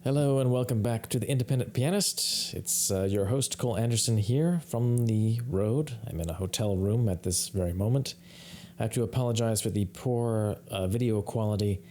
Hello and welcome back to The Independent Pianist. It's your host Cole Anderson here from the road. I'm in a hotel room at this very moment. I have to apologize for the poor video quality.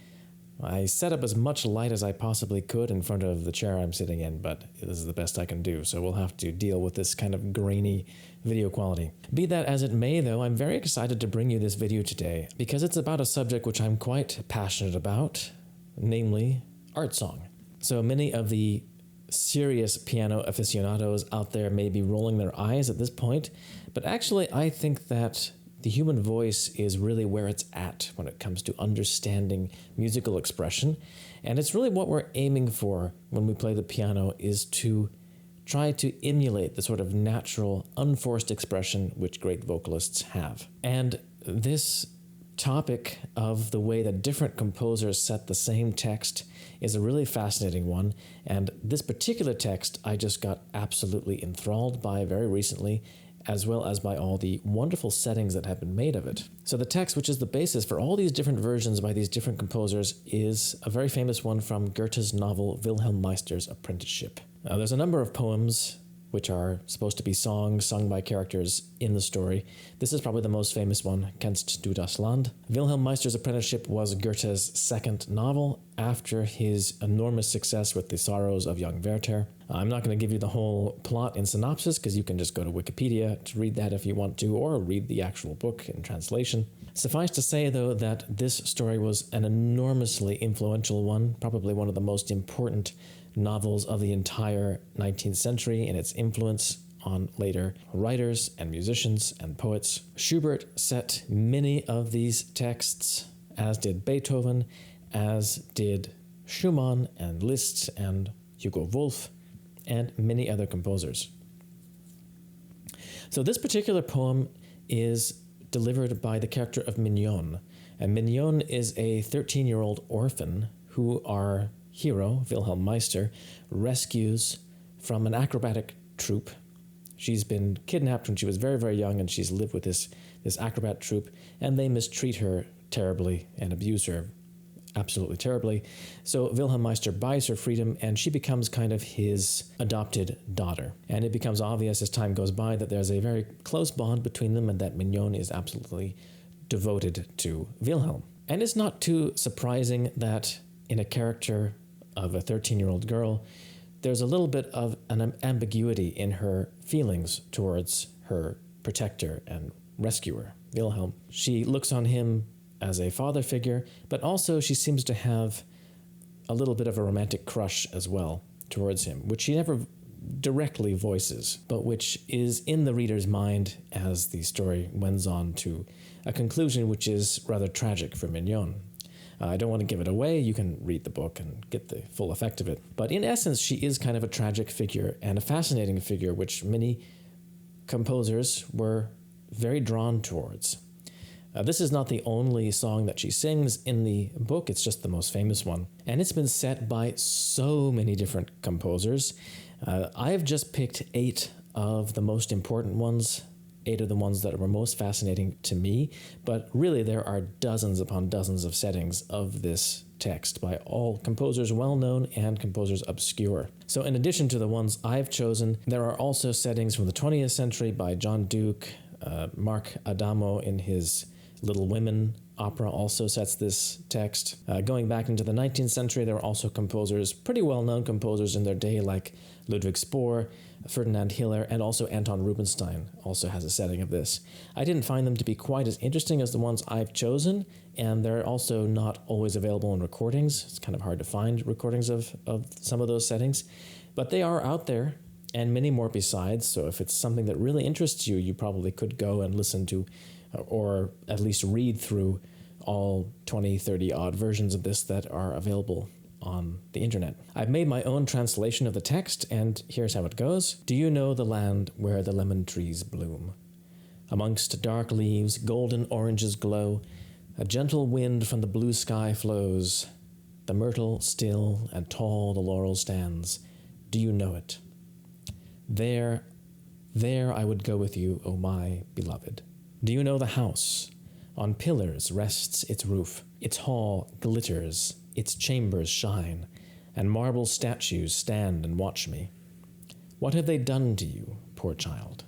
I set up as much light as I possibly could in front of the chair I'm sitting in, but this is the best I can do, so we'll have to deal with this kind of grainy video quality. Be that as it may, though, I'm very excited to bring you this video today because it's about a subject which I'm quite passionate about, namely art song. So many of the serious piano aficionados out there may be rolling their eyes at this point, but actually I think that the human voice is really where it's at when it comes to understanding musical expression, and it's really what we're aiming for when we play the piano is to try to emulate the sort of natural, unforced expression which great vocalists have. And this topic of the way that different composers set the same text is a really fascinating one, and this particular text I just got absolutely enthralled by very recently, as well as by all the wonderful settings that have been made of it. So the text, which is the basis for all these different versions by these different composers, is a very famous one from Goethe's novel Wilhelm Meister's Apprenticeship. Now, there's a number of poems which are supposed to be songs sung by characters in the story. This is probably the most famous one, Kennst du das Land? Wilhelm Meister's Apprenticeship was Goethe's second novel after his enormous success with The Sorrows of Young Werther. I'm not going to give you the whole plot in synopsis because you can just go to Wikipedia to read that if you want to, or read the actual book in translation. Suffice to say, though, that this story was an enormously influential one, probably one of the most important novels of the entire 19th century in its influence on later writers and musicians and poets. Schubert set many of these texts, as did Beethoven, as did Schumann and Liszt and Hugo Wolf, and many other composers. So this particular poem is delivered by the character of Mignon, and Mignon is a 13-year-old orphan who our hero, Wilhelm Meister, rescues from an acrobatic troupe. She's been kidnapped when she was very, very young, and she's lived with this acrobat troupe, and they mistreat her terribly and abuse her absolutely terribly. So Wilhelm Meister buys her freedom, and she becomes kind of his adopted daughter. And it becomes obvious as time goes by that there's a very close bond between them and that Mignon is absolutely devoted to Wilhelm. And it's not too surprising that in a character of a 13-year-old girl, there's a little bit of an ambiguity in her feelings towards her protector and rescuer, Wilhelm. She looks on him as a father figure, but also she seems to have a little bit of a romantic crush as well towards him, which she never directly voices, but which is in the reader's mind as the story wends on to a conclusion which is rather tragic for Mignon. I don't want to give it away. You can read the book and get the full effect of it. But in essence, she is kind of a tragic figure and a fascinating figure which many composers were very drawn towards. This is not the only song that she sings in the book. It's just the most famous one. And it's been set by so many different composers. I've just picked 8 of the most important ones, 8 of the ones that were most fascinating to me, but really there are dozens upon dozens of settings of this text by all composers well-known and composers obscure. So in addition to the ones I've chosen, there are also settings from the 20th century by John Duke. Mark Adamo in his Little Women opera also sets this text. Going back into the 19th century, there were also composers, pretty well-known composers in their day, like Ludwig Spohr, Ferdinand Hiller, and also Anton Rubinstein also has a setting of this. I didn't find them to be quite as interesting as the ones I've chosen, and they're also not always available in recordings. It's kind of hard to find recordings of some of those settings, but they are out there, and many more besides. So if it's something that really interests you, you probably could go and listen to or at least read through all 20, 30 odd versions of this that are available on the internet. I've made my own translation of the text, and here's how it goes. Do you know the land where the lemon trees bloom? Amongst dark leaves, golden oranges glow. A gentle wind from the blue sky flows. The myrtle still and tall the laurel stands. Do you know it? There I would go with you, O my beloved. Do you know the house? On pillars rests its roof. Its hall glitters, its chambers shine, and marble statues stand and watch me. What have they done to you, poor child?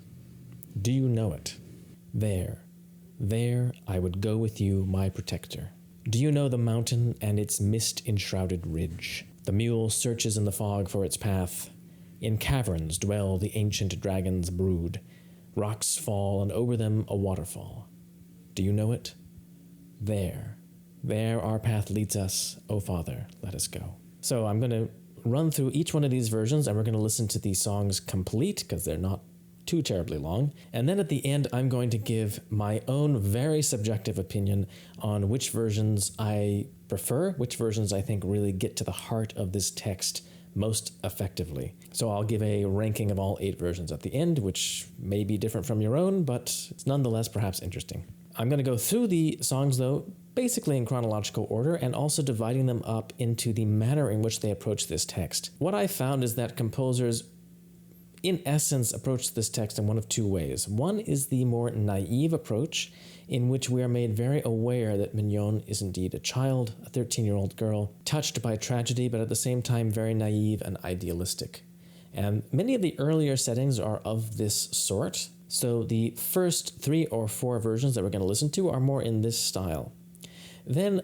Do you know it? There I would go with you, my protector. Do you know the mountain and its mist-enshrouded ridge? The mule searches in the fog for its path. In caverns dwell the ancient dragon's brood. Rocks fall, and over them a waterfall. Do you know it? There our path leads us. O Father, let us go. So I'm going to run through each one of these versions, and we're going to listen to these songs complete, because they're not too terribly long. And then at the end, I'm going to give my own very subjective opinion on which versions I prefer, which versions I think really get to the heart of this text most effectively. So I'll give a ranking of all 8 versions at the end, which may be different from your own, but it's nonetheless perhaps interesting. I'm going to go through the songs, though, basically in chronological order, and also dividing them up into the manner in which they approach this text. What I found is that composers, in essence, approach this text in one of 2 ways. One is the more naive approach, in which we are made very aware that Mignon is indeed a child, a 13-year-old girl, touched by tragedy, but at the same time very naive and idealistic. And many of the earlier settings are of this sort, so the first 3 or 4 versions that we're going to listen to are more in this style. Then,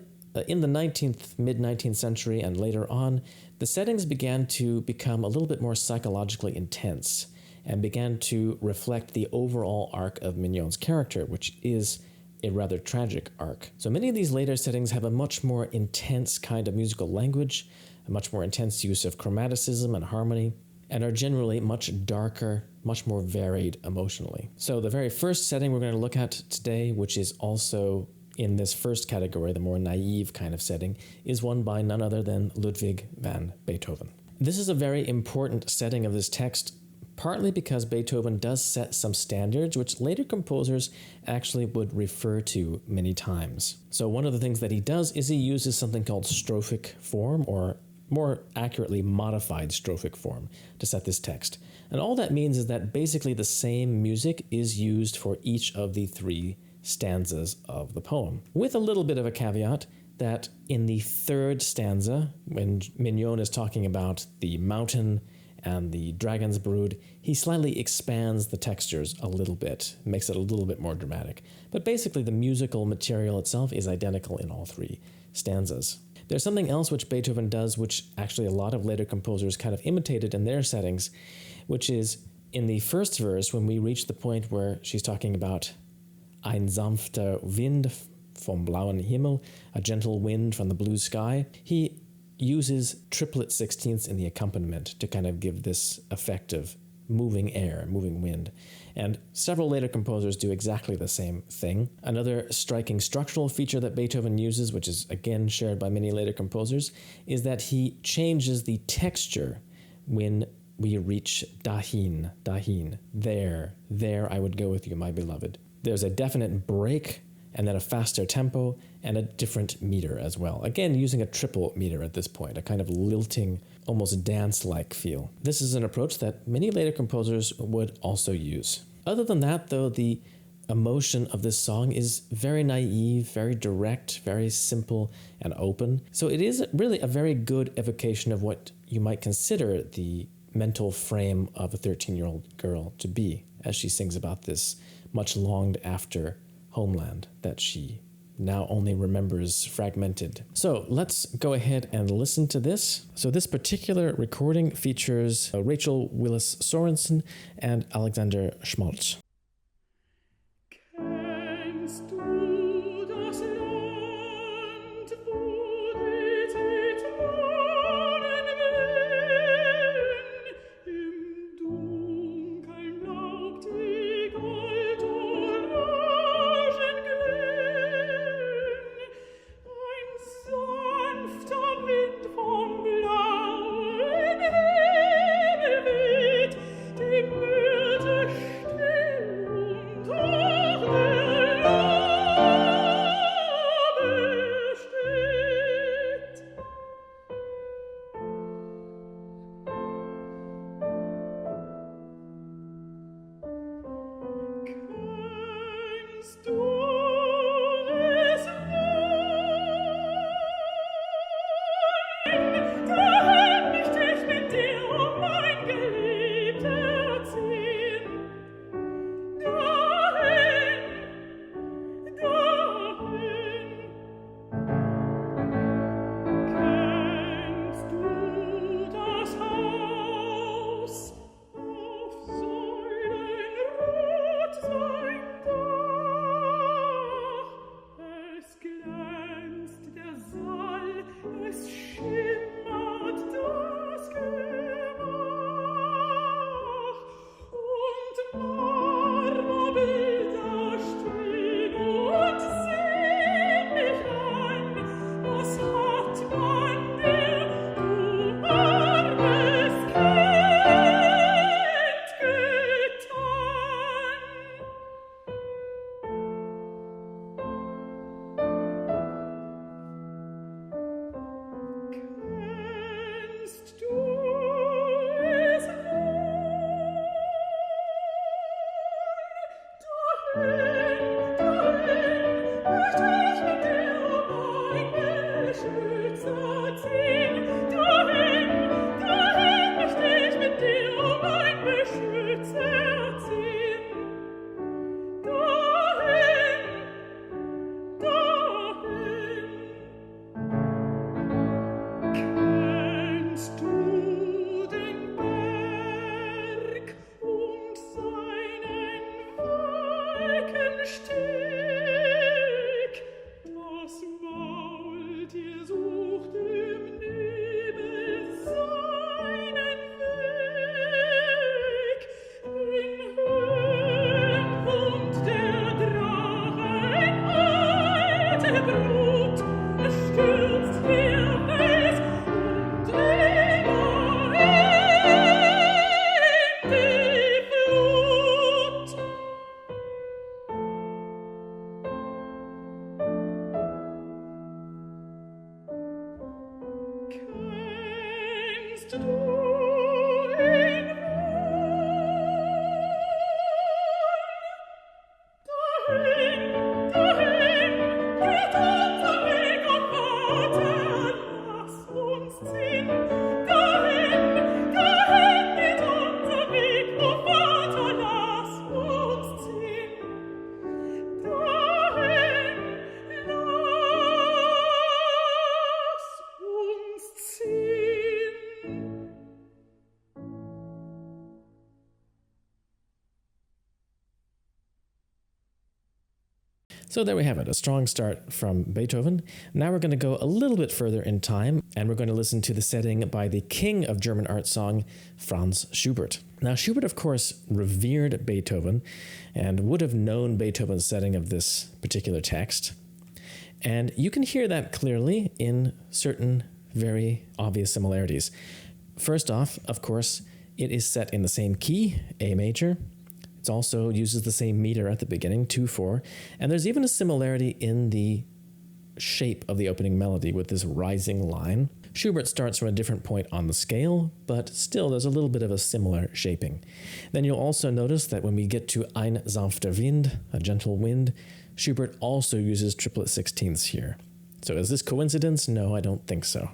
in the mid-19th century and later on, the settings began to become a little bit more psychologically intense and began to reflect the overall arc of Mignon's character, which is a rather tragic arc. So many of these later settings have a much more intense kind of musical language, a much more intense use of chromaticism and harmony, and are generally much darker, much more varied emotionally. So the very first setting we're going to look at today, which is also in this first category, the more naive kind of setting, is one by none other than Ludwig van Beethoven. This is a very important setting of this text, partly because Beethoven does set some standards which later composers actually would refer to many times. So one of the things that he does is he uses something called strophic form, or more accurately modified strophic form, to set this text. And all that means is that basically the same music is used for each of the 3 stanzas of the poem, with a little bit of a caveat that in the 3rd stanza, when Mignon is talking about the mountain and the dragon's brood, he slightly expands the textures a little bit, makes it a little bit more dramatic. But basically the musical material itself is identical in all 3 stanzas. There's something else which Beethoven does, which actually a lot of later composers kind of imitated in their settings, which is in the first verse, when we reach the point where she's talking about ein sanfter Wind vom blauen Himmel, a gentle wind from the blue sky, he uses triplet sixteenths in the accompaniment to kind of give this effect of moving air, moving wind. And several later composers do exactly the same thing. Another striking structural feature that Beethoven uses, which is again shared by many later composers, is that he changes the texture when we reach dahin, there I would go with you, my beloved. There's a definite break, and then a faster tempo, and a different meter as well. Again, using a triple meter at this point, a kind of lilting, almost dance-like feel. This is an approach that many later composers would also use. Other than that, though, the emotion of this song is very naive, very direct, very simple and open. So it is really a very good evocation of what you might consider the mental frame of a 13-year-old girl to be, as she sings about this much longed after homeland that she now only remembers fragmented. So let's go ahead and listen to this. So this particular recording features Rachel Willis Sorensen and Alexander Schmaltz. Still So there we have it, a strong start from Beethoven. Now we're going to go a little bit further in time, and we're going to listen to the setting by the king of German art song, Franz Schubert. Now, Schubert, of course, revered Beethoven and would have known Beethoven's setting of this particular text. And you can hear that clearly in certain very obvious similarities. First off, of course, it is set in the same key, A major. It also uses the same meter at the beginning, 2/4, and there's even a similarity in the shape of the opening melody with this rising line. Schubert starts from a different point on the scale, but still there's a little bit of a similar shaping. Then you'll also notice that when we get to Ein sanfter Wind, a gentle wind, Schubert also uses triplet sixteenths here. So is this coincidence? No, I don't think so.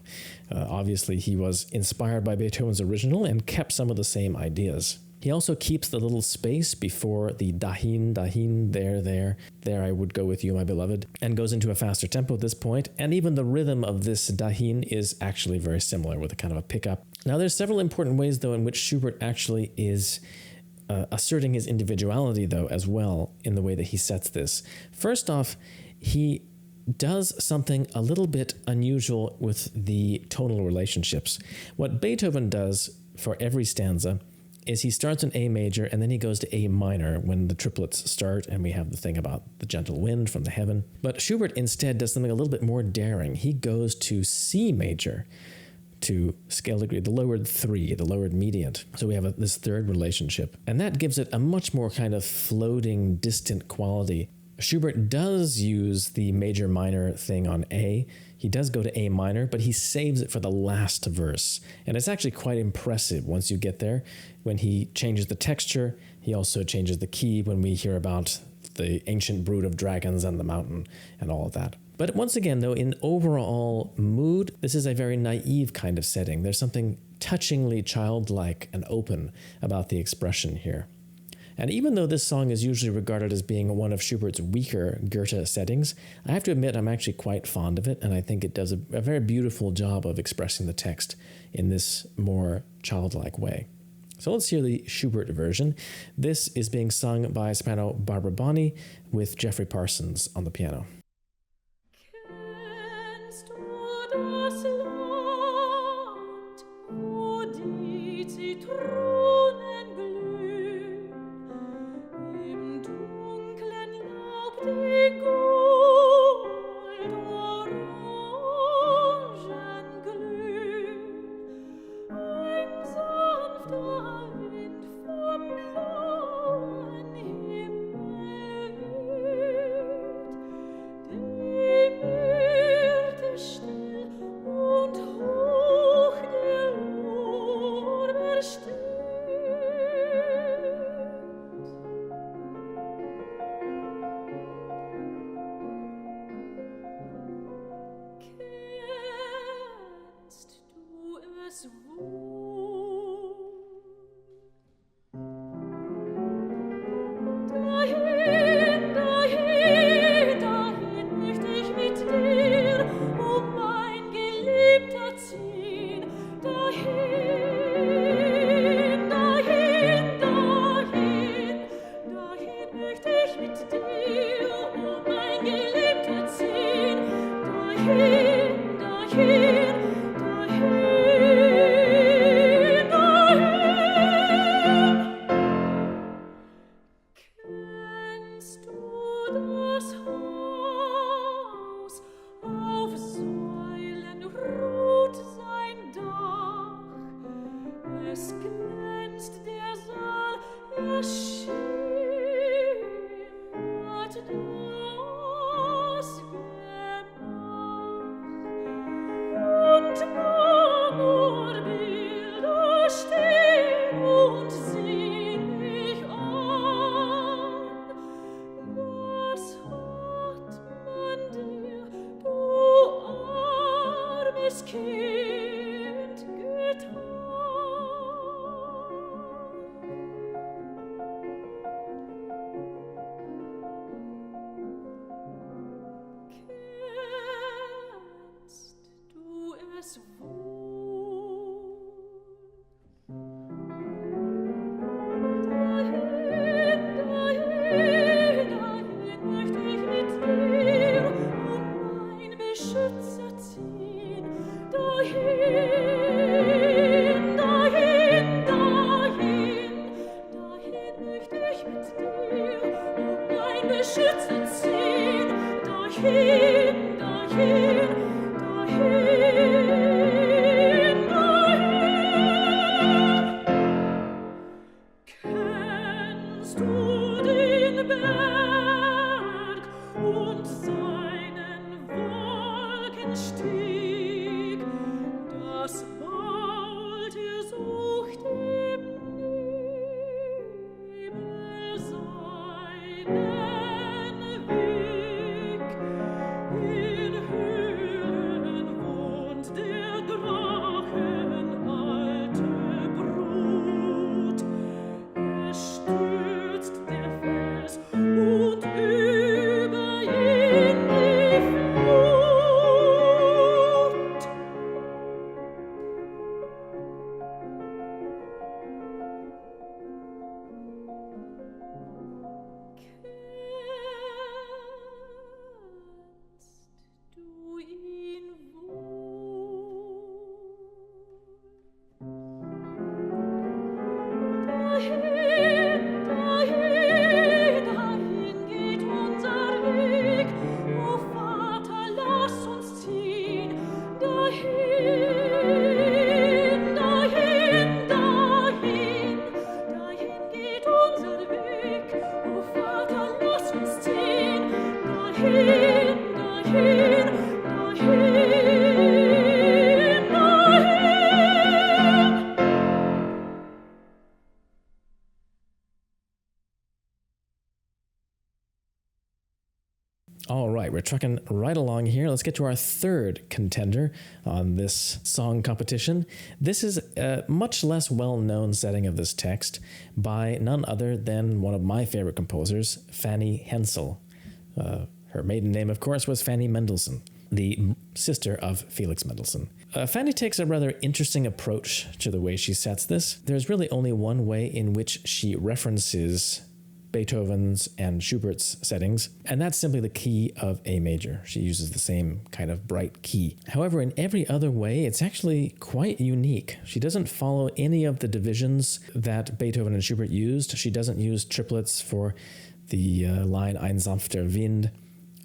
Obviously, he was inspired by Beethoven's original and kept some of the same ideas. He also keeps the little space before the dahin, dahin, there I would go with you, my beloved, and goes into a faster tempo at this point. And even the rhythm of this dahin is actually very similar with a kind of a pickup. Now, there's several important ways, though, in which Schubert actually is asserting his individuality, though, as well, in the way that he sets this. First off, he does something a little bit unusual with the tonal relationships. What Beethoven does for every stanza is he starts in A major and then he goes to A minor when the triplets start and we have the thing about the gentle wind from the heaven. But Schubert instead does something a little bit more daring. He goes to C major to scale degree, the lowered 3, the lowered mediant. So we have this third relationship. And that gives it a much more kind of floating, distant quality. Schubert does use the major-minor thing on A. He does go to A minor, but he saves it for the last verse. And it's actually quite impressive once you get there. When he changes the texture, he also changes the key when we hear about the ancient brood of dragons and the mountain and all of that. But once again, though, in overall mood, this is a very naive kind of setting. There's something touchingly childlike and open about the expression here. And even though this song is usually regarded as being one of Schubert's weaker Goethe settings, I have to admit I'm actually quite fond of it, and I think it does a very beautiful job of expressing the text in this more childlike way. So let's hear the Schubert version. This is being sung by soprano Barbara Bonney with Jeffrey Parsons on the piano. Kennst du das Land, wo die Zitronen glühen, im dunklen Laub die Goldorangen glühen, ein sanfter Wind vom blauen Himmel weht, die Myrte still und hoch der Lorbeer steht. Kennst du es wohl? Dahin, dahin, dahin möcht ich mit dir, mein Geliebter, ziehen. Dahin, dahin, dahin, dahin möcht ich mit dir, mein Geliebter, ziehen. Dahin, dahin, dahin, dahin. Kennst du das Haus, auf Säulen ruht sein Dach, es glänzt der Saal, er schimmert das Gemach, und Marmorbilder stehen und sehen mich an. Was hat man dir, du armes Kind, getan? All right, we're trucking right along here. Let's get to our third contender on this song competition. This is a much less well-known setting of this text by none other than one of my favorite composers, Fanny Hensel. Her maiden name, of course, was Fanny Mendelssohn, the sister of Felix Mendelssohn. Fanny takes a rather interesting approach to the way she sets this. There's really only one way in which she references Beethoven's and Schubert's settings, and that's simply the key of A major. She uses the same kind of bright key. However, in every other way, it's actually quite unique. She doesn't follow any of the divisions that Beethoven and Schubert used. She doesn't use triplets for the line Ein sanfter Wind.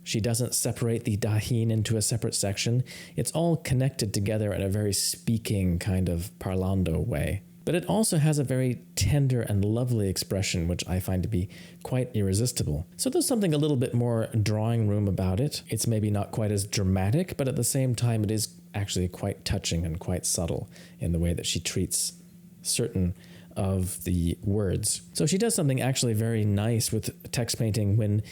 She doesn't separate the dahin into a separate section. It's all connected together in a very speaking kind of parlando way. But it also has a very tender and lovely expression, which I find to be quite irresistible. So there's something a little bit more drawing room about it. It's maybe not quite as dramatic, but at the same time it is actually quite touching and quite subtle in the way that she treats certain of the words. So she does something actually very nice with text painting when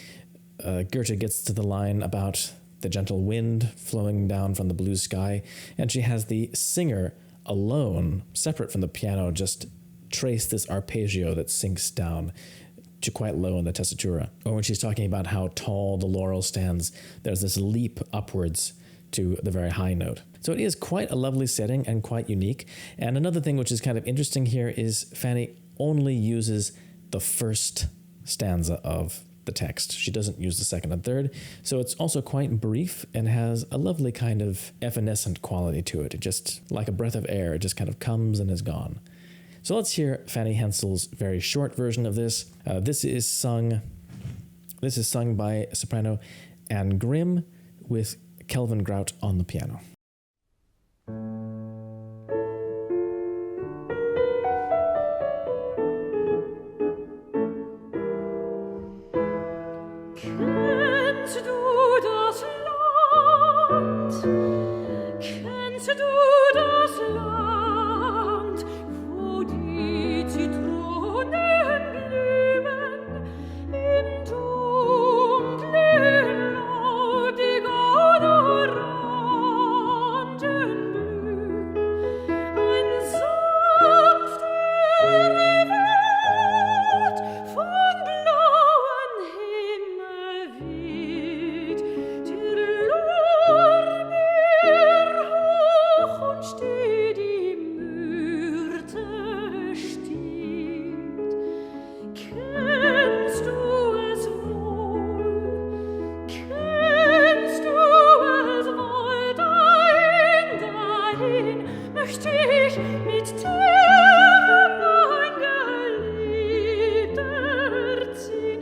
Goethe gets to the line about the gentle wind flowing down from the blue sky, and she has the singer alone, separate from the piano, just trace this arpeggio that sinks down to quite low in the tessitura. Or when she's talking about how tall the laurel stands, there's this leap upwards to the very high note. So it is quite a lovely setting and quite unique. And another thing which is kind of interesting here is Fanny only uses the first stanza of the text. She doesn't use the second and third, so it's also quite brief and has a lovely kind of evanescent quality to it. It just, like a breath of air, it just kind of comes and is gone. So let's hear Fanny Hensel's very short version of this. This is sung by soprano Anne Grimm with Kelvin Grout on the piano. Kennst du das Land? Kennst du das Land, wo die Zitronen blühen, im dunklen Laub die Gaudoranden blühen, ein sanfter Wind von blauen Himmel weht, der Lorbeer hoch und steht, die Myrte steht. Kennst du es wohl? Kennst du es wohl? Dahin möchte ich mit dir, mein Geliebter, ziehen.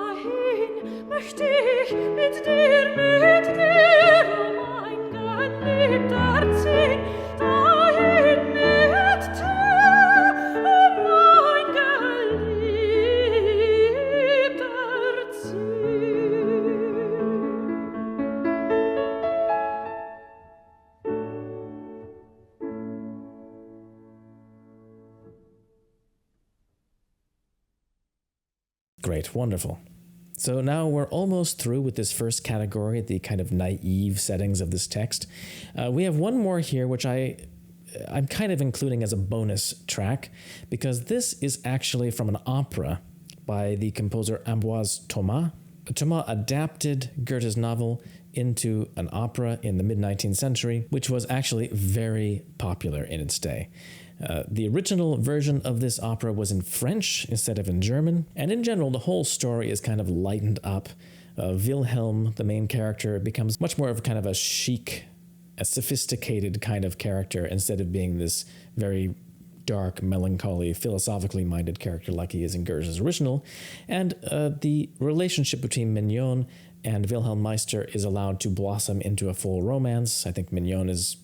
Dahin möchte ich mit dir, mein Geliebter, ziehen. Dahin mit dir, mein Geliebter, ziehen. Great, wonderful. So now we're almost through with this first category, the kind of naive settings of this text. We have one more here, which I'm kind of including as a bonus track, because this is actually from an opera by the composer Ambroise Thomas. Thomas adapted Goethe's novel into an opera in the mid-19th century, which was actually very popular in its day. The original version of this opera was in French instead of in German, and in general, the whole story is kind of lightened up. Wilhelm, the main character, becomes much more of kind of a chic, a sophisticated kind of character instead of being this very dark, melancholy, philosophically minded character like he is in Goethe's original. And the relationship between Mignon and Wilhelm Meister is allowed to blossom into a full romance. I think Mignon is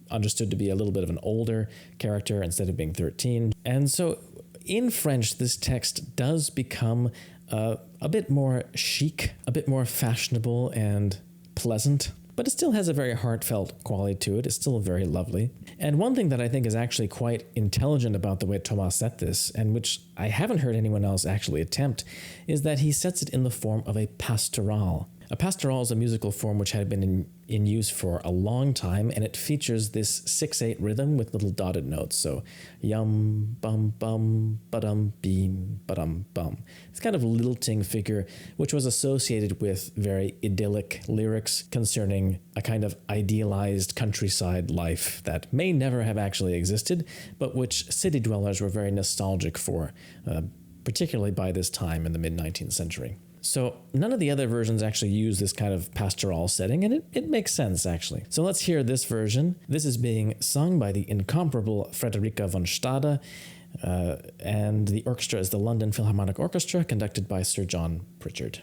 understood to be a little bit of an older character instead of being 13. And so in French, this text does become a bit more chic, a bit more fashionable and pleasant. but it still has a very heartfelt quality to it. It's still very lovely. And one thing that I think is actually quite intelligent about the way Thomas set this, and which I haven't heard anyone else actually attempt, is that he sets it in the form of a pastoral. A pastoral is a musical form which had been in use for a long time, and it features this 6/8 rhythm with little dotted notes. So yum, bum, bum, ba-dum, beam, ba-dum, bum. It's kind of lilting figure, which was associated with very idyllic lyrics concerning a kind of idealized countryside life that may never have actually existed, but which city dwellers were very nostalgic for, particularly by this time in the mid-19th century. So none of the other versions actually use this kind of pastoral setting, and it makes sense, actually. So let's hear this version. This is being sung by the incomparable Frederica von Stade, and the orchestra is the London Philharmonic Orchestra, conducted by Sir John Pritchard.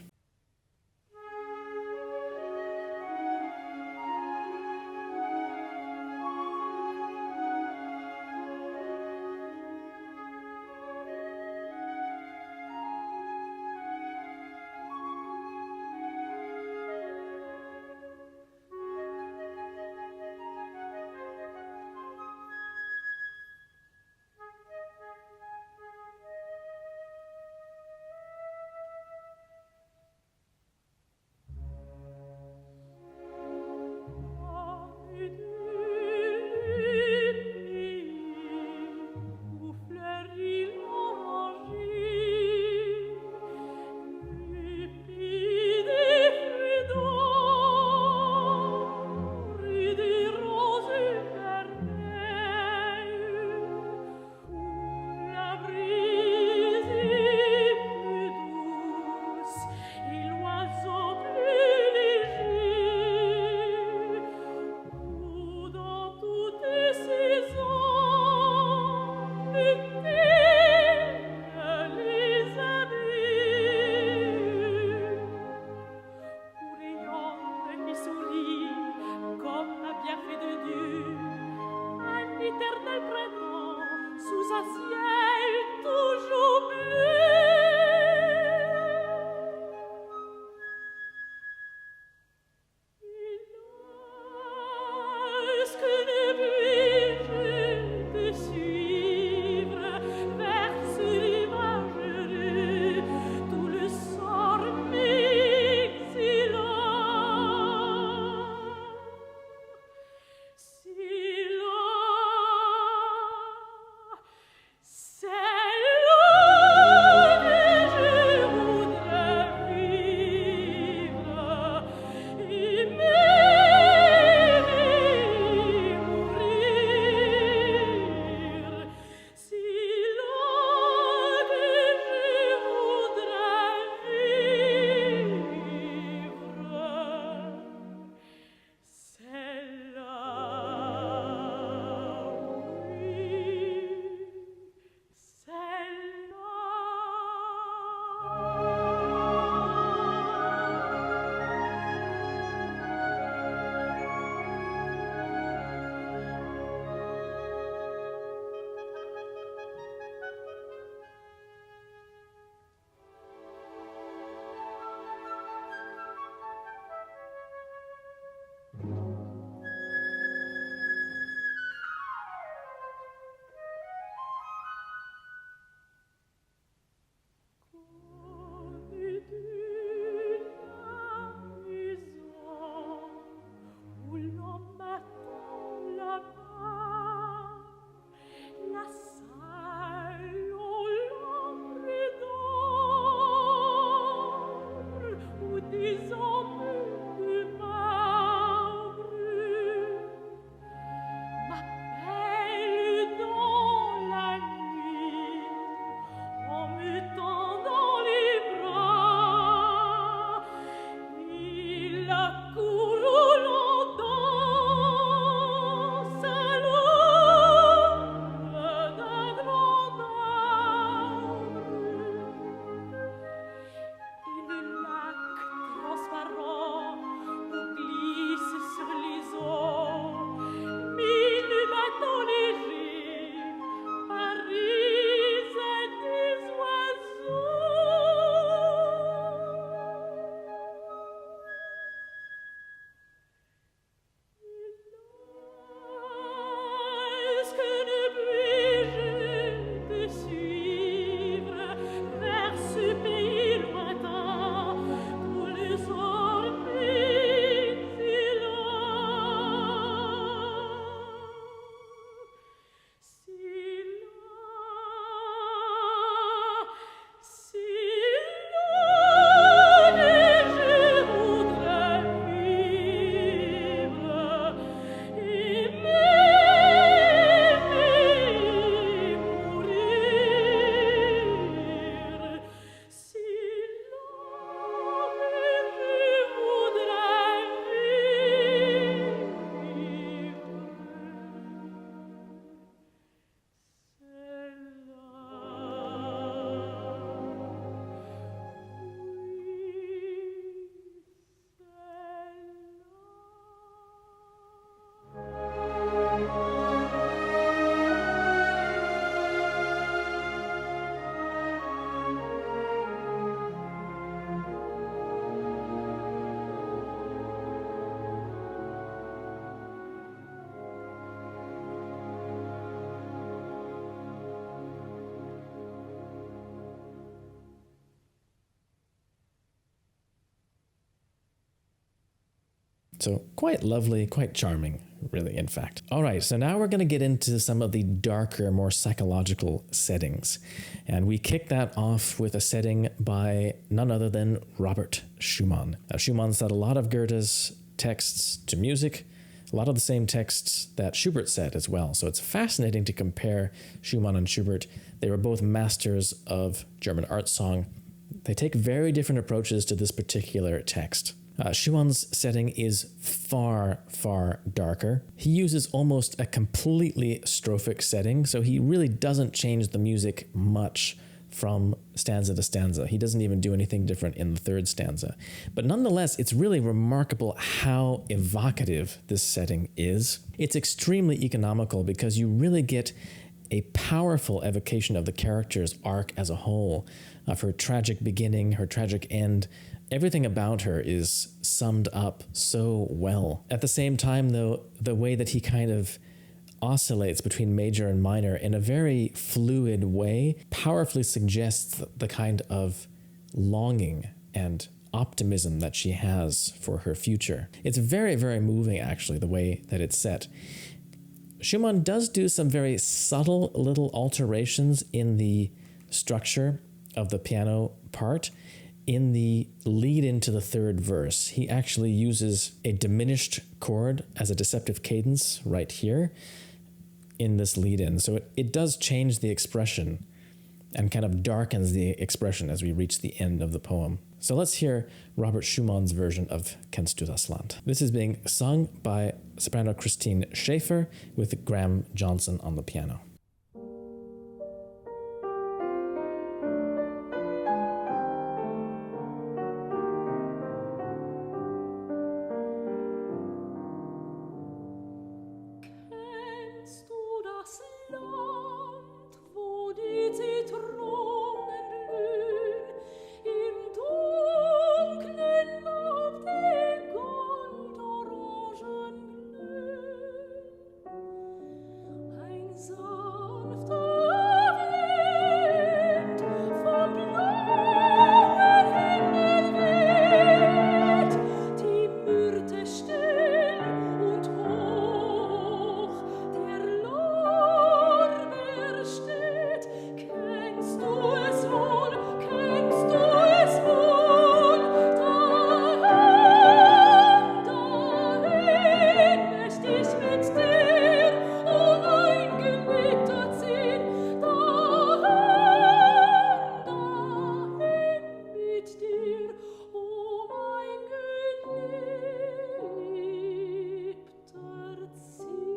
So quite lovely, quite charming, really, in fact. All right, so now we're going to get into some of the darker, more psychological settings. And we kick that off with a setting by none other than Robert Schumann. Now, Schumann set a lot of Goethe's texts to music, a lot of the same texts that Schubert said as well. So it's fascinating to compare Schumann and Schubert. They were both masters of German art song. They take very different approaches to this particular text. Schumann's setting is far, far darker. He uses almost a completely strophic setting, so he really doesn't change the music much from stanza to stanza. He doesn't even do anything different in the third stanza. But nonetheless, it's really remarkable how evocative this setting is. It's extremely economical because you really get a powerful evocation of the character's arc as a whole, of her tragic beginning, her tragic end. Everything about her is summed up so well. At the same time, though, the way that he kind of oscillates between major and minor in a very fluid way powerfully suggests the kind of longing and optimism that she has for her future. It's very, very moving, actually, the way that it's set. Schumann does do some very subtle little alterations in the structure of the piano part. In the lead into the third verse, he actually uses a diminished chord as a deceptive cadence right here in this lead-in. So it does change the expression and kind of darkens the expression as we reach the end of the poem. So let's hear Robert Schumann's version of Kennst du das Land. This is being sung by soprano Christine Schaefer with Graham Johnson on the piano. Kennst du das Land, wo die Zitronen blühen, im dunklen Laub die Goldorangen glühen? Ein sanfter Wind vom blauen Himmel weht, die Myrte still und hoch, der Lorbeer steht. Kennst du es wohl, kennst du es wohl? Dahin möcht ich mit dir, o mein geliebter ziehen. Dahin mit dir, o mein geliebter ziehen.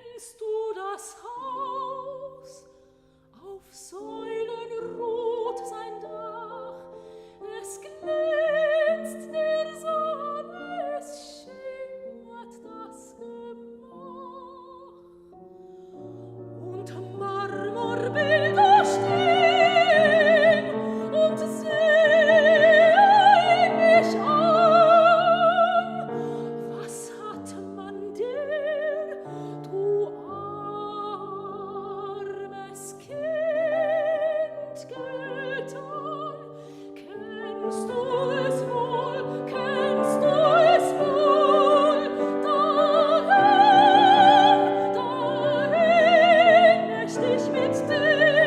Kennst du das Haus? Auf Säulen ruht sein Dach. Es glänzt der Sonne, es schimmert das Gemach. Und Marmorbilder stehen und sehen mich an. Was hat man dir, du armes Kind, getan? Kennst du es wohl, kennst du es wohl? Dahin möcht ich mit dir,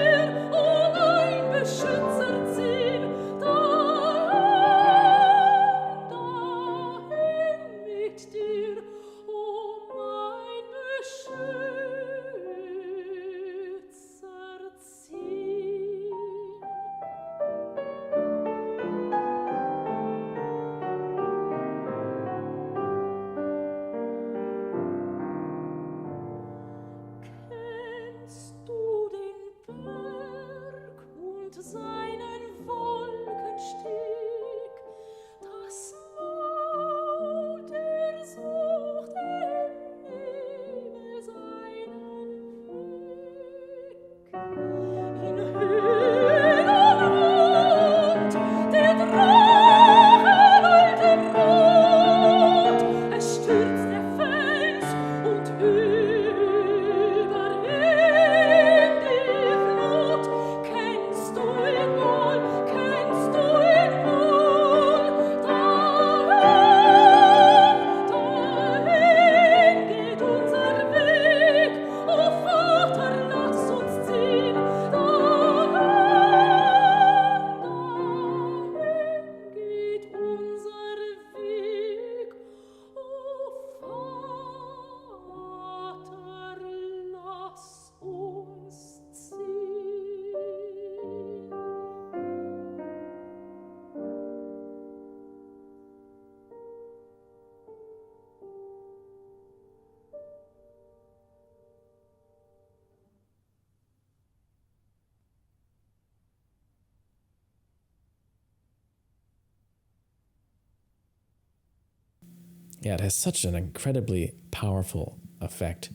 Yeah, it has such an incredibly powerful effect.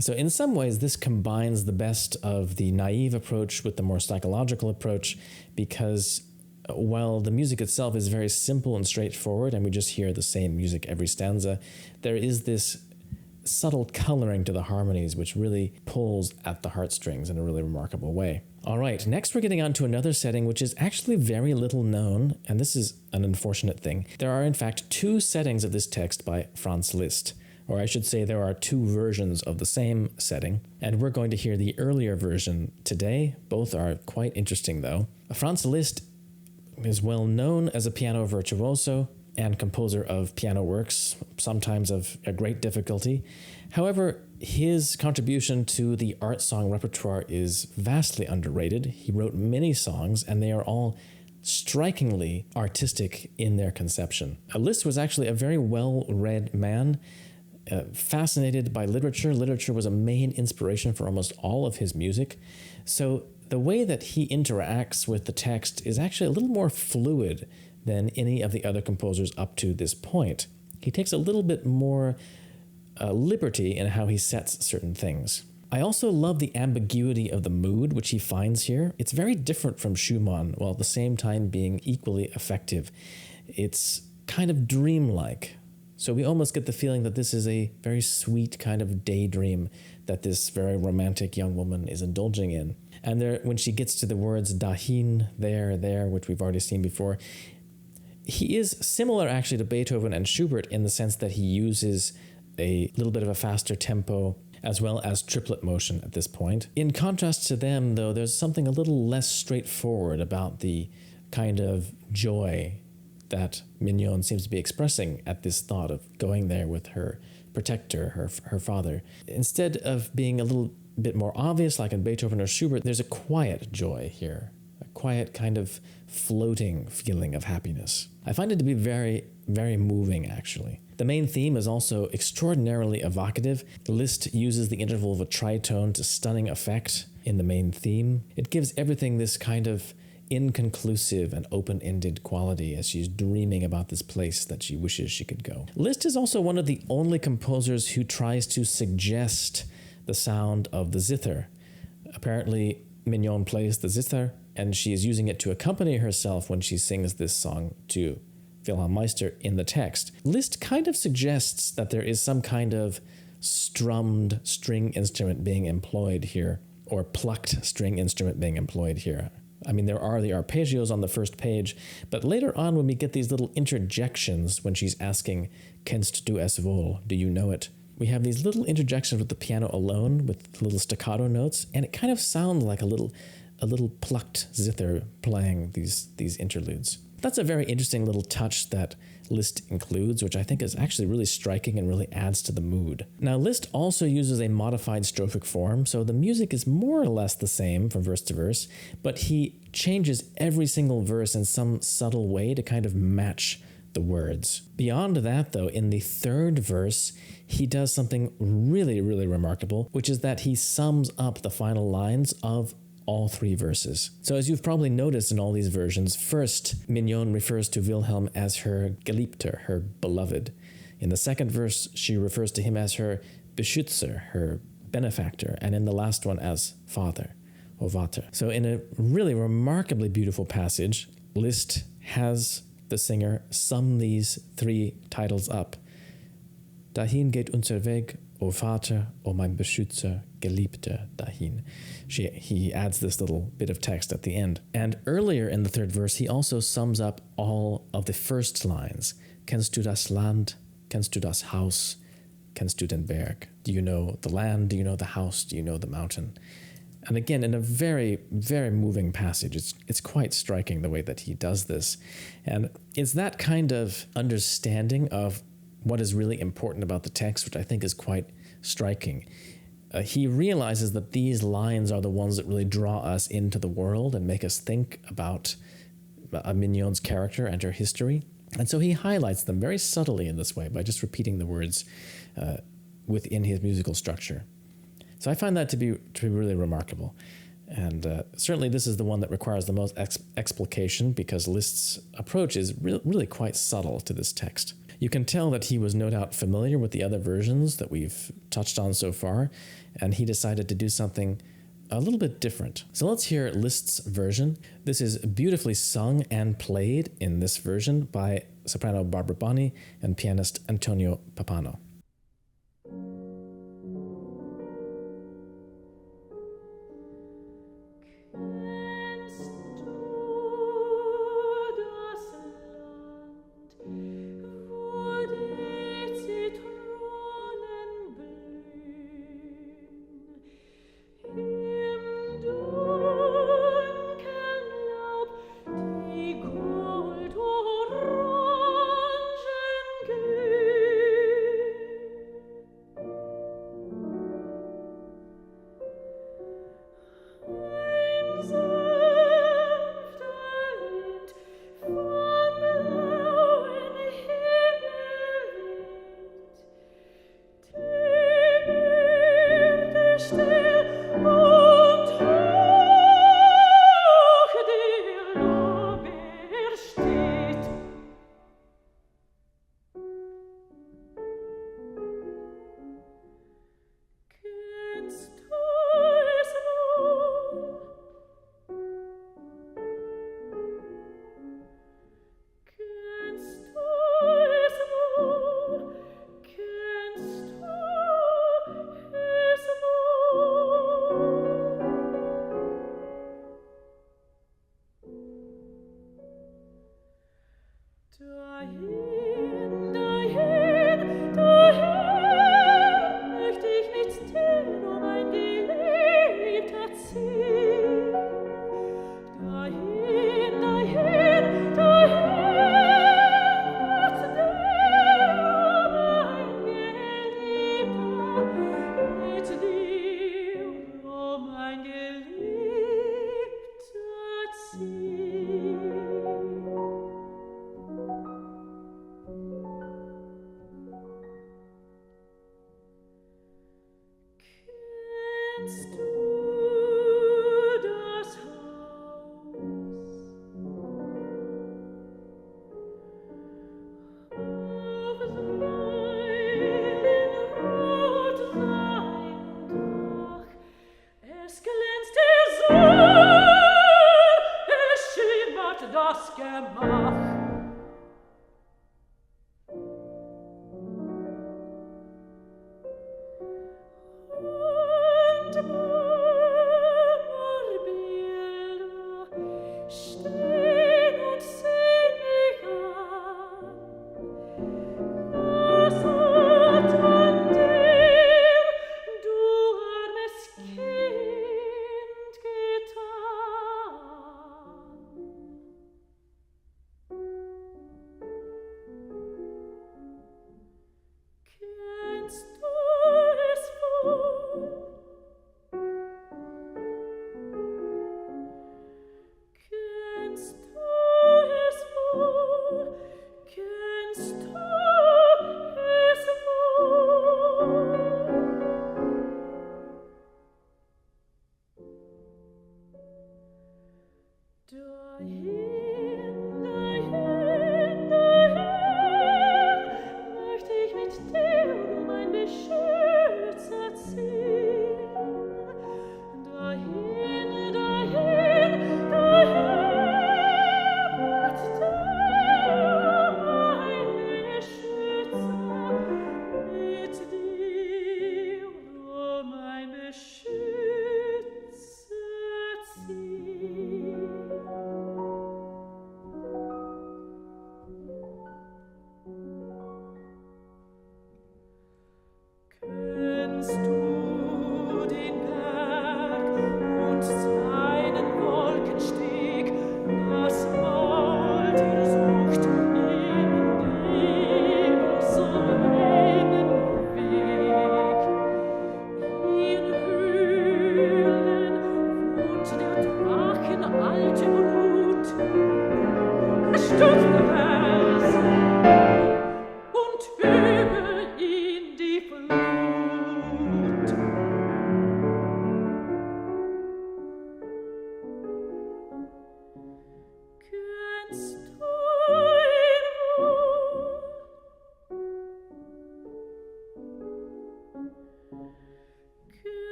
So in some ways, this combines the best of the naive approach with the more psychological approach, because while the music itself is very simple and straightforward, and we just hear the same music every stanza, there is this subtle coloring to the harmonies which really pulls at the heartstrings in a really remarkable way. All right, next we're getting on to another setting which is actually very little known, and this is an unfortunate thing. There are in fact two settings of this text by Franz Liszt, or I should say there are two versions of the same setting, and we're going to hear the earlier version today. Both are quite interesting though. Franz Liszt is well known as a piano virtuoso and composer of piano works, sometimes of a great difficulty. However, his contribution to the art song repertoire is vastly underrated. He wrote many songs, and they are all strikingly artistic in their conception. Liszt was actually a very well-read man, fascinated by literature. Literature was a main inspiration for almost all of his music. So the way that he interacts with the text is actually a little more fluid than any of the other composers up to this point. He takes a little bit more liberty in how he sets certain things. I also love the ambiguity of the mood which he finds here. It's very different from Schumann, while at the same time being equally effective. It's kind of dreamlike. So we almost get the feeling that this is a very sweet kind of daydream that this very romantic young woman is indulging in. And there, when she gets to the words dahin, there, which we've already seen before, he is similar actually to Beethoven and Schubert in the sense that he uses a little bit of a faster tempo as well as triplet motion at this point. In contrast to them, though, there's something a little less straightforward about the kind of joy that Mignon seems to be expressing at this thought of going there with her protector, her father. Instead of being a little bit more obvious like in Beethoven or Schubert, there's a quiet joy here, a quiet kind of floating feeling of happiness. I find it to be very, very moving, actually. The main theme is also extraordinarily evocative. Liszt uses the interval of a tritone to stunning effect in the main theme. It gives everything this kind of inconclusive and open-ended quality as she's dreaming about this place that she wishes she could go. Liszt is also one of the only composers who tries to suggest the sound of the zither. Apparently, Mignon plays the zither, and she is using it to accompany herself when she sings this song to Wilhelm Meister in the text. Liszt kind of suggests that there is some kind of strummed string instrument being employed here, or plucked string instrument being employed here. I mean, there are the arpeggios on the first page, but later on when we get these little interjections when she's asking, "Kennst du es wohl? Do you know it?" We have these little interjections with the piano alone, with little staccato notes, and it kind of sounds like a little plucked zither playing these interludes. That's a very interesting little touch that Liszt includes, which I think is actually really striking and really adds to the mood. Now, Liszt also uses a modified strophic form, so the music is more or less the same from verse to verse, but he changes every single verse in some subtle way to kind of match the words. Beyond that, though, in the third verse, he does something really, really remarkable, which is that he sums up the final lines of all three verses. So as you've probably noticed in all these versions, first, Mignon refers to Wilhelm as her Geliebter, her beloved. In the second verse, she refers to him as her Beschützer, her benefactor, and in the last one as Father, or Vater. So in a really remarkably beautiful passage, Liszt has the singer sum these three titles up. Dahin geht unser Weg, O Vater, O mein Beschützer, Geliebter, dahin. He adds this little bit of text at the end. And earlier in the third verse, he also sums up all of the first lines. Kennst du das Land? Kennst du das Haus? Kennst du den Berg? Do you know the land? Do you know the house? Do you know the mountain? And again, in a very, very moving passage. It's quite striking the way that he does this. And it's that kind of understanding of what is really important about the text, which I think is quite striking. He realizes that these lines are the ones that really draw us into the world and make us think about Mignon's character and her history. And so he highlights them very subtly in this way by just repeating the words within his musical structure. So I find that to be really remarkable. And certainly this is the one that requires the most explication because Liszt's approach is really quite subtle to this text. You can tell that he was no doubt familiar with the other versions that we've touched on so far, and he decided to do something a little bit different. So let's hear Liszt's version. This is beautifully sung and played in this version by soprano Barbara Bonney and pianist Antonio Papano.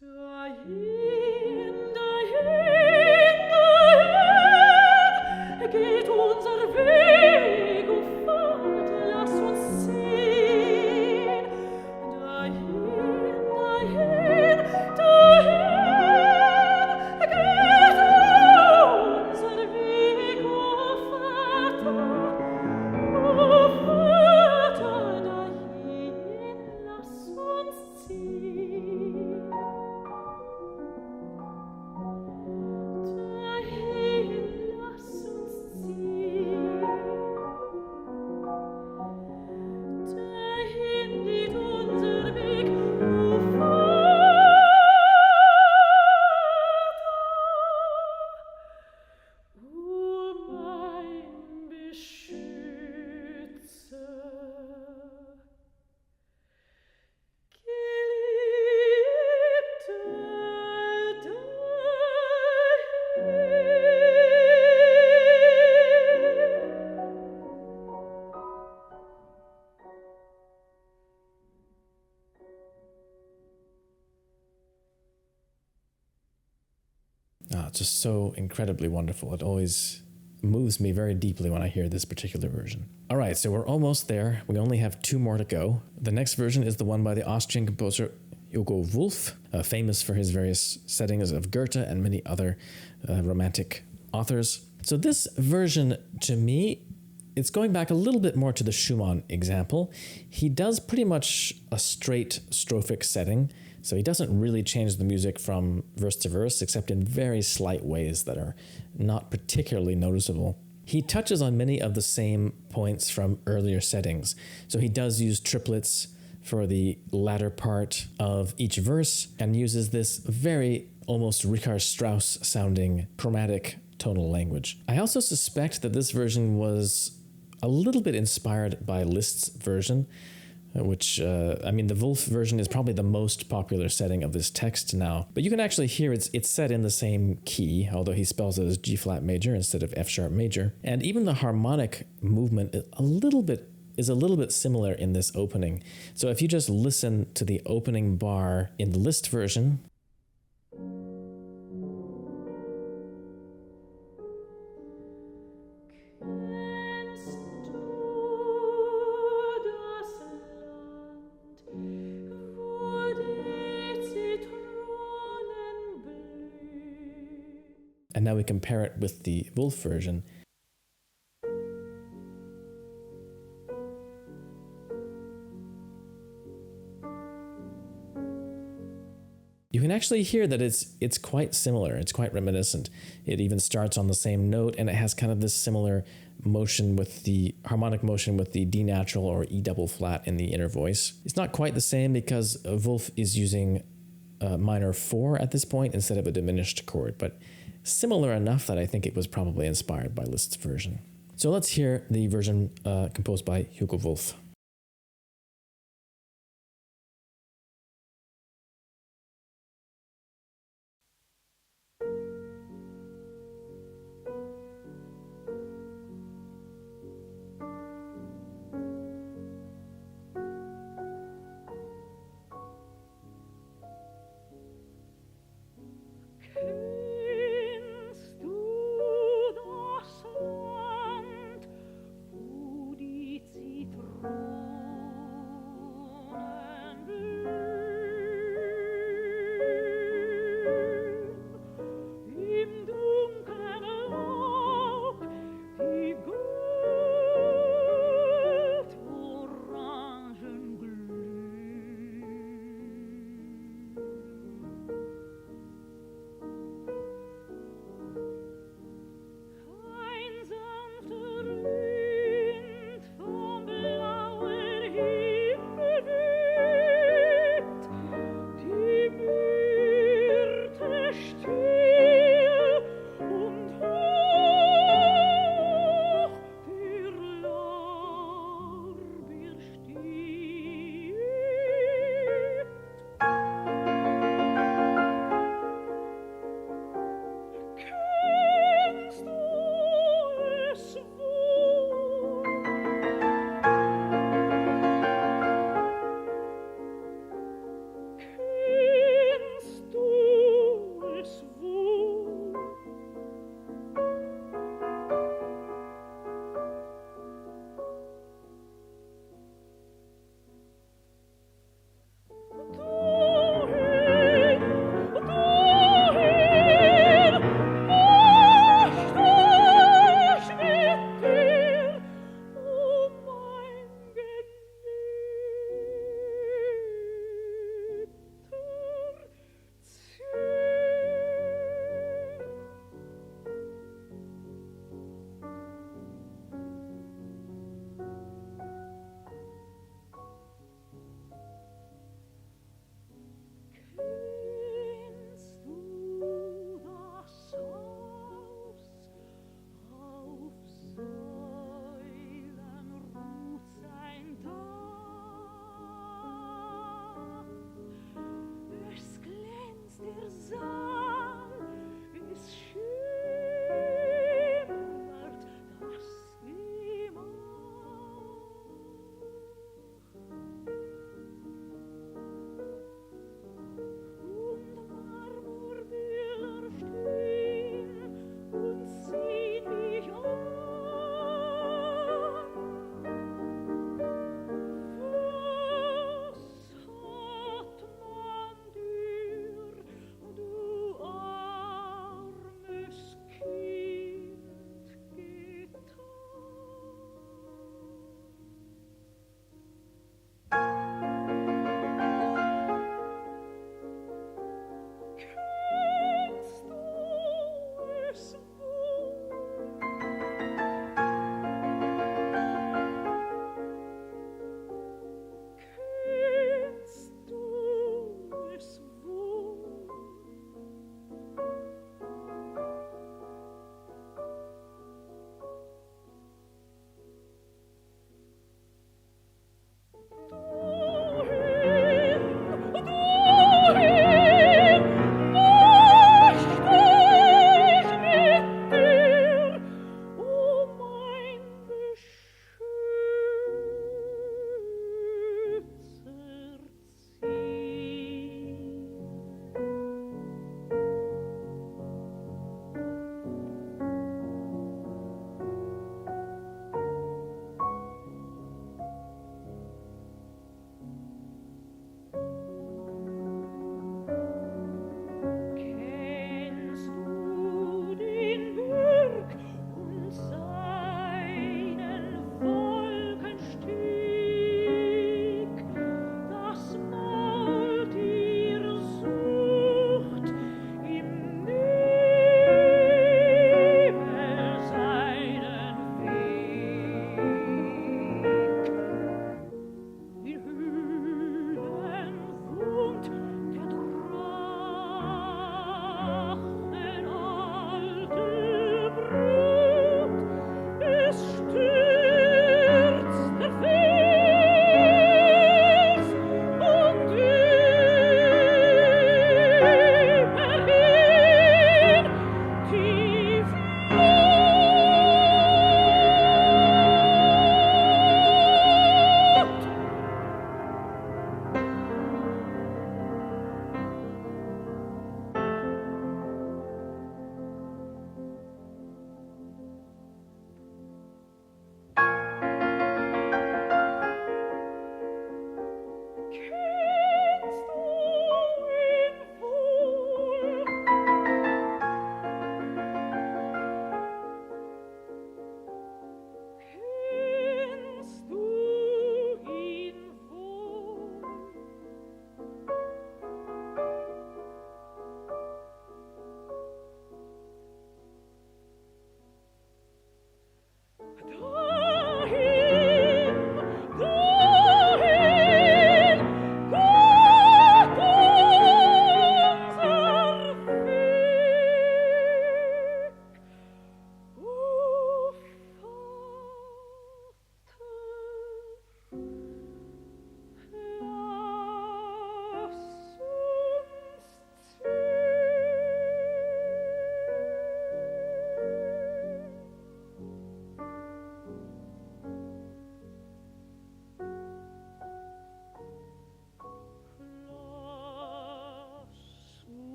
Dahin, dahin, dahin geht unser Weg, o Vater, lass uns sehen. Dahin, dahin, dahin geht unser Weg, o Vater, dahin lass uns ziehen. Dahin lass uns ziehen. Dahin geht unser Weg, o Vater, o mein Beschützer. It's just so incredibly wonderful. It always moves me very deeply when I hear this particular version. All right, so we're almost there. We only have 2 more to go. The next version is the one by the Austrian composer Hugo Wolf, famous for his various settings of Goethe and many other romantic authors. So this version, to me, it's going back a little bit more to the Schumann example. He does pretty much a straight strophic setting, so he doesn't really change the music from verse to verse, except in very slight ways that are not particularly noticeable. He touches on many of the same points from earlier settings. So he does use triplets for the latter part of each verse and uses this very almost Richard Strauss sounding chromatic tonal language. I also suspect that this version was a little bit inspired by Liszt's version, which, the Wolf version is probably the most popular setting of this text now. But you can actually hear it's set in the same key, although he spells it as G-flat major instead of F-sharp major. And even the harmonic movement is a little bit similar in this opening. So if you just listen to the opening bar in the Liszt version, and now we compare it with the Wolf version. You can actually hear that it's quite similar. It's quite reminiscent. It even starts on the same note, and it has kind of this similar motion with the harmonic motion with the D natural or E double flat in the inner voice. It's not quite the same because Wolf is using minor 4 at this point instead of a diminished chord, but similar enough that I think it was probably inspired by Liszt's version. So let's hear the version composed by Hugo Wolf. Zitronen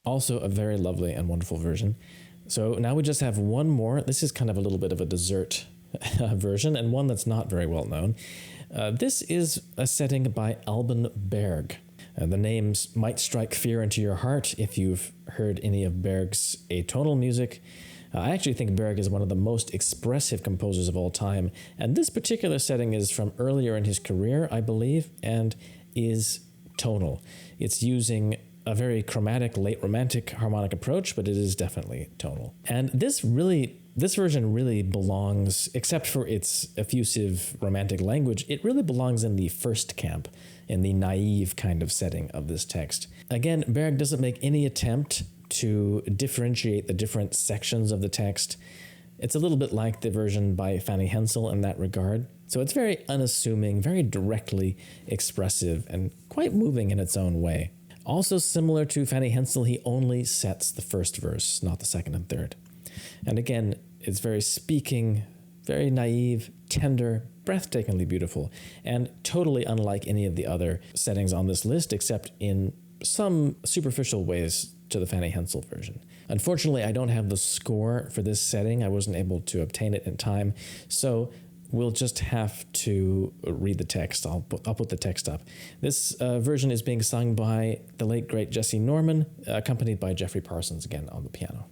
Also a very lovely and wonderful version. So now we just have one more. This is kind of a little bit of a dessert version, and one that's not very well known. This is a setting by Alban Berg. The names might strike fear into your heart if you've heard any of Berg's atonal music. I actually think Berg is one of the most expressive composers of all time, and this particular setting is from earlier in his career, I believe, and is tonal. It's using a very chromatic, late romantic harmonic approach, but it is definitely tonal. And this version really belongs, except for its effusive romantic language, it really belongs in the first camp, in the naive kind of setting of this text. Again, Berg doesn't make any attempt to differentiate the different sections of the text. It's a little bit like the version by Fanny Hensel in that regard. So it's very unassuming, very directly expressive, and quite moving in its own way. Also similar to Fanny Hensel, he only sets the first verse, not the second and third. And again, it's very speaking, very naive, tender, breathtakingly beautiful, and totally unlike any of the other settings on this list, except in some superficial ways to the Fanny Hensel version. Unfortunately, I don't have the score for this setting. I wasn't able to obtain it in time, so we'll just have to read the text. I'll put the text up. This version is being sung by the late, great Jesse Norman, accompanied by Jeffrey Parsons again on the piano.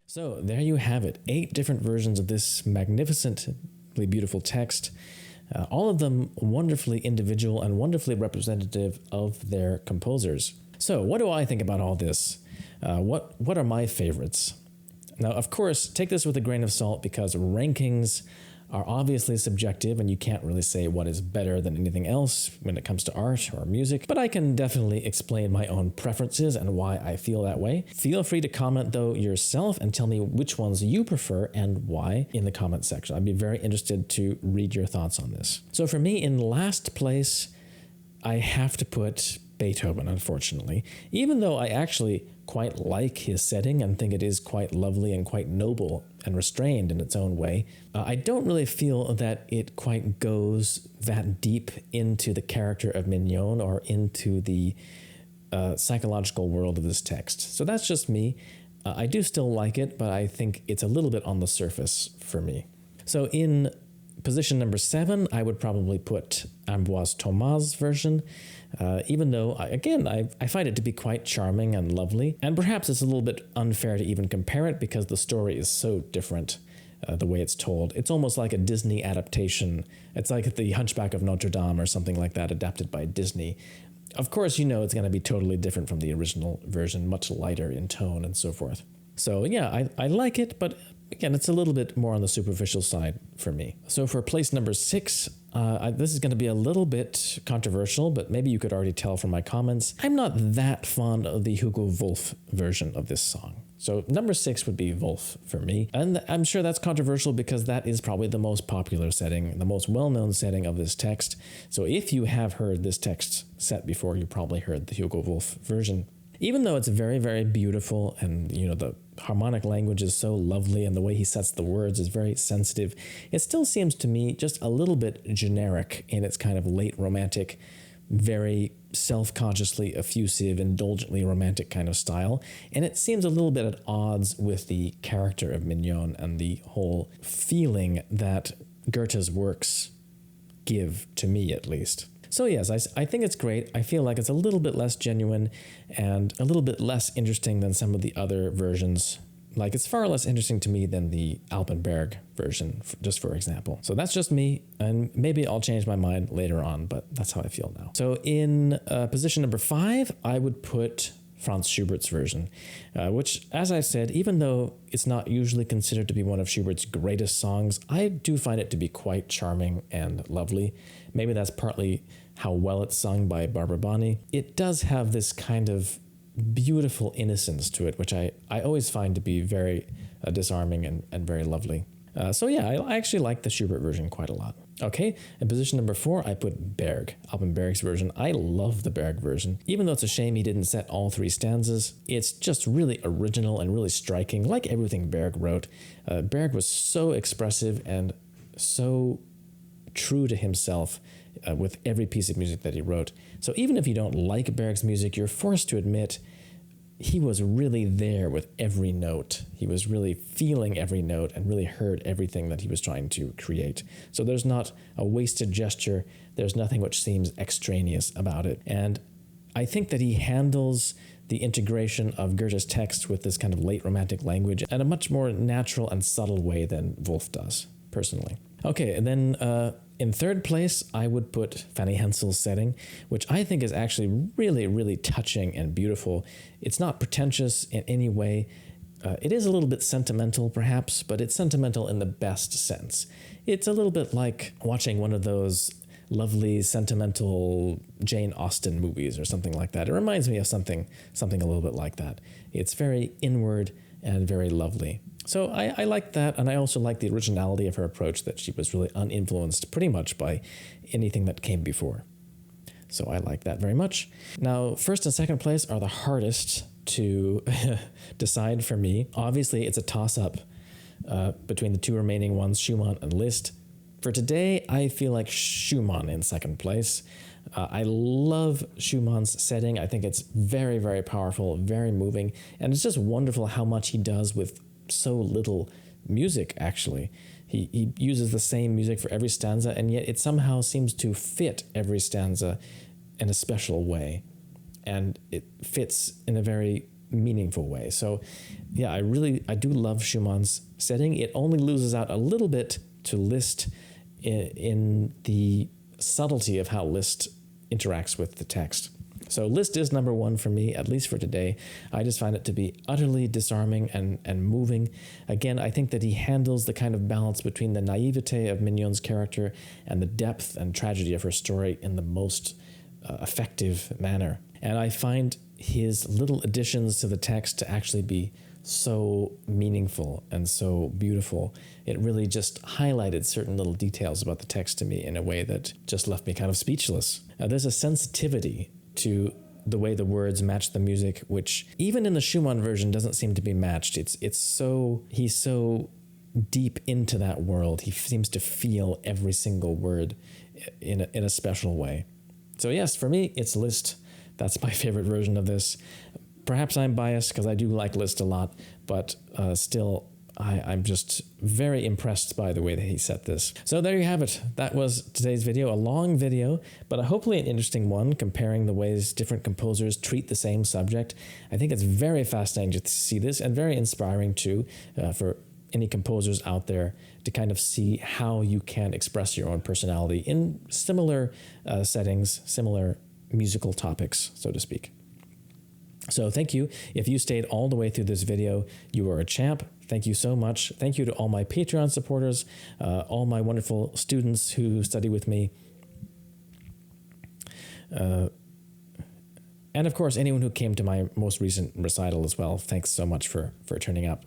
So there you have it, 8 different versions of this magnificently beautiful text, all of them wonderfully individual and wonderfully representative of their composers. So what do I think about all this? What are my favorites? Now, of course, take this with a grain of salt because rankings are obviously subjective and you can't really say what is better than anything else when it comes to art or music, but I can definitely explain my own preferences and why I feel that way. Feel free to comment though yourself and tell me which ones you prefer and why in the comment section. I'd be very interested to read your thoughts on this. So for me, in last place, I have to put Beethoven, unfortunately, even though I actually quite like his setting and think it is quite lovely and quite noble and restrained in its own way. I don't really feel that it quite goes that deep into the character of Mignon or into the psychological world of this text. So that's just me. I do still like it, but I think it's a little bit on the surface for me. So in position number 7, I would probably put Ambroise Thomas' version, even though, I find it to be quite charming and lovely, and perhaps it's a little bit unfair to even compare it because the story is so different. the way it's told. It's almost like a Disney adaptation. It's like the Hunchback of Notre Dame or something like that, adapted by Disney. Of course, you know it's going to be totally different from the original version, much lighter in tone and so forth. So yeah, I like it, but again, it's a little bit more on the superficial side for me. So for place number 6, this is going to be a little bit controversial, but maybe you could already tell from my comments. I'm not that fond of the Hugo Wolf version of this song. So number 6 would be Wolf for me. And I'm sure that's controversial because that is probably the most popular setting, the most well-known setting of this text. So if you have heard this text set before, you probably heard the Hugo Wolf version. Even though it's very, very beautiful and, you know, the harmonic language is so lovely and the way he sets the words is very sensitive, it still seems to me just a little bit generic in its kind of late romantic, very self-consciously effusive, indulgently romantic kind of style. And it seems a little bit at odds with the character of Mignon and the whole feeling that Goethe's works give, to me at least. So yes, I think it's great. I feel like it's a little bit less genuine and a little bit less interesting than some of the other versions. Like, it's far less interesting to me than the Berg version, just for example. So that's just me, and maybe I'll change my mind later on, but that's how I feel now. So in position number 5, I would put Franz Schubert's version, which, as I said, even though it's not usually considered to be one of Schubert's greatest songs, I do find it to be quite charming and lovely. Maybe that's partly how well it's sung by Barbara Bonney. It does have this kind of beautiful innocence to it, which I always find to be very disarming and very lovely. So yeah, I actually like the Schubert version quite a lot. Okay, in position number 4, I put Berg, Berg's version. I love the Berg version. Even though it's a shame he didn't set all 3 stanzas, it's just really original and really striking, like everything Berg wrote. Berg was so expressive and so true to himself with every piece of music that he wrote. So even if you don't like Berg's music, you're forced to admit he was really there with every note. He was really feeling every note and really heard everything that he was trying to create. So there's not a wasted gesture. There's nothing which seems extraneous about it. And I think that he handles the integration of Goethe's text with this kind of late romantic language in a much more natural and subtle way than Wolf does, personally. Okay, and then in third place, I would put Fanny Hensel's setting, which I think is actually really, really touching and beautiful. It's not pretentious in any way. It is a little bit sentimental, perhaps, but it's sentimental in the best sense. It's a little bit like watching one of those lovely, sentimental Jane Austen movies or something like that. It reminds me of something a little bit like that. It's very inward and very lovely. So I like that, and I also like the originality of her approach, that she was really uninfluenced pretty much by anything that came before. So I like that very much. Now, first and second place are the hardest to decide for me. Obviously, it's a toss-up between the 2 remaining ones, Schumann and Liszt. For today, I feel like Schumann in second place. I love Schumann's setting. I think it's very, very powerful, very moving, and it's just wonderful how much he does with so little music, actually. He uses the same music for every stanza, and yet it somehow seems to fit every stanza in a special way, and it fits in a very meaningful way. So yeah, I do love Schumann's setting. It only loses out a little bit to Liszt in the subtlety of how Liszt interacts with the text. So Liszt is number 1 for me, at least for today. I just find it to be utterly disarming and moving. Again, I think that he handles the kind of balance between the naivete of Mignon's character and the depth and tragedy of her story in the most effective manner. And I find his little additions to the text to actually be so meaningful and so beautiful. It really just highlighted certain little details about the text to me in a way that just left me kind of speechless. There's a sensitivity to the way the words match the music, which even in the Schumann version doesn't seem to be matched. He's so deep into that world. He seems to feel every single word in a special way. So yes, for me, it's Liszt. That's my favorite version of this. Perhaps I'm biased because I do like Liszt a lot, but still, I'm just very impressed by the way that he set this. So there you have it. That was today's video, a long video, but hopefully an interesting one, comparing the ways different composers treat the same subject. I think it's very fascinating to see this, and very inspiring too, for any composers out there to kind of see how you can express your own personality in similar settings, similar musical topics, so to speak. So thank you. If you stayed all the way through this video, you are a champ. Thank you so much. Thank you to all my Patreon supporters, all my wonderful students who study with me. And of course, anyone who came to my most recent recital as well. Thanks so much for turning up.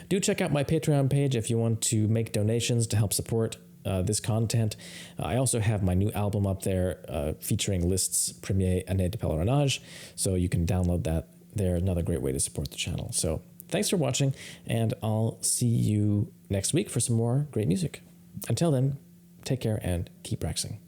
Do check out my Patreon page if you want to make donations to help support this content. I also have my new album up there featuring Liszt's Premier Année de Pèlerinage, so you can download that there. Another great way to support the channel. So thanks for watching, and I'll see you next week for some more great music. Until then, take care and keep practicing.